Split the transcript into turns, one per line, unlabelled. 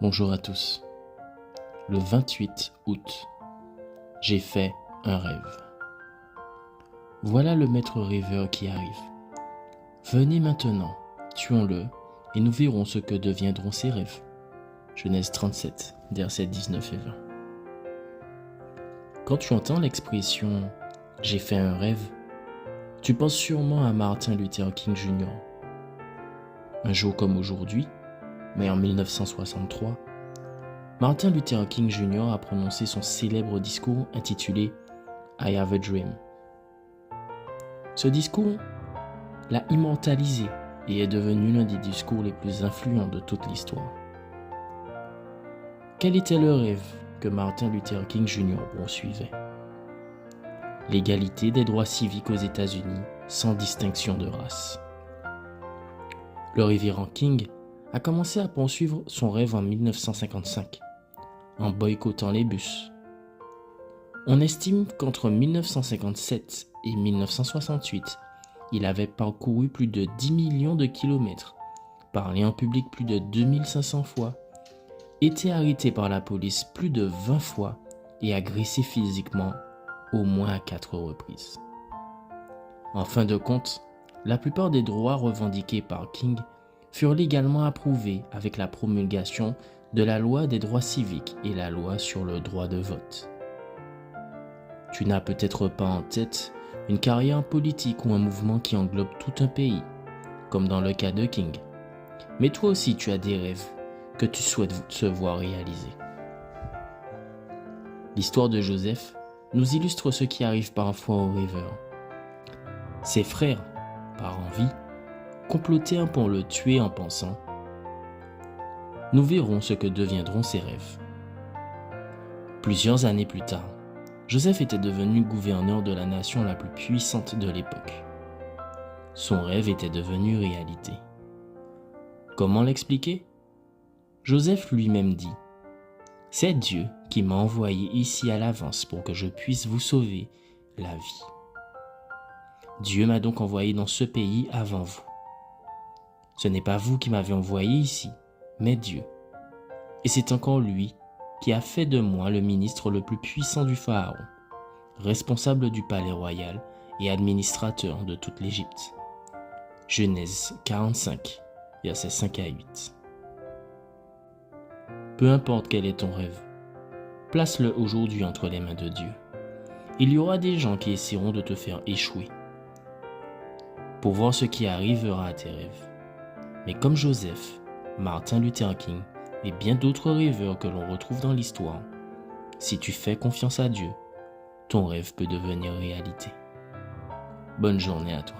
Bonjour à tous. Le 28 août, j'ai fait un rêve. Voilà le maître rêveur qui arrive. Venez maintenant, tuons-le, et nous verrons ce que deviendront ses rêves. Genèse 37, versets 19 et 20. Quand tu entends l'expression « j'ai fait un rêve », tu penses sûrement à Martin Luther King Jr. Un jour comme aujourd'hui, mais en 1963, Martin Luther King Jr. a prononcé son célèbre discours intitulé « I have a dream ». Ce discours l'a immortalisé et est devenu l'un des discours les plus influents de toute l'histoire. Quel était le rêve que Martin Luther King Jr. poursuivait? L'égalité des droits civiques aux États-Unis sans distinction de race. Le révérend King a commencé à poursuivre son rêve en 1955, en boycottant les bus. On estime qu'entre 1957 et 1968, il avait parcouru plus de 10 millions de kilomètres, parlé en public plus de 2500 fois, été arrêté par la police plus de 20 fois et agressé physiquement au moins à 4 reprises. En fin de compte, la plupart des droits revendiqués par King furent légalement approuvés avec la promulgation de la loi des droits civiques et la loi sur le droit de vote. Tu n'as peut-être pas en tête une carrière politique ou un mouvement qui englobe tout un pays, comme dans le cas de King. Mais toi aussi tu as des rêves que tu souhaites te voir réaliser. L'histoire de Joseph nous illustre ce qui arrive parfois aux rêveurs. Ses frères, par envie, complotèrent pour le tuer en pensant « Nous verrons ce que deviendront ses rêves ». Plusieurs années plus tard, Joseph était devenu gouverneur de la nation la plus puissante de l'époque. Son rêve était devenu réalité. Comment l'expliquer? Joseph lui-même dit « C'est Dieu qui m'a envoyé ici à l'avance pour que je puisse vous sauver la vie. Dieu m'a donc envoyé dans ce pays avant vous. Ce n'est pas vous qui m'avez envoyé ici, mais Dieu. Et c'est encore lui qui a fait de moi le ministre le plus puissant du Pharaon, responsable du palais royal et administrateur de toute l'Égypte. » Genèse 45, versets 5 à 8. Peu importe quel est ton rêve, place-le aujourd'hui entre les mains de Dieu. Il y aura des gens qui essaieront de te faire échouer pour voir ce qui arrivera à tes rêves. Mais comme Joseph, Martin Luther King et bien d'autres rêveurs que l'on retrouve dans l'histoire, si tu fais confiance à Dieu, ton rêve peut devenir réalité. Bonne journée à toi.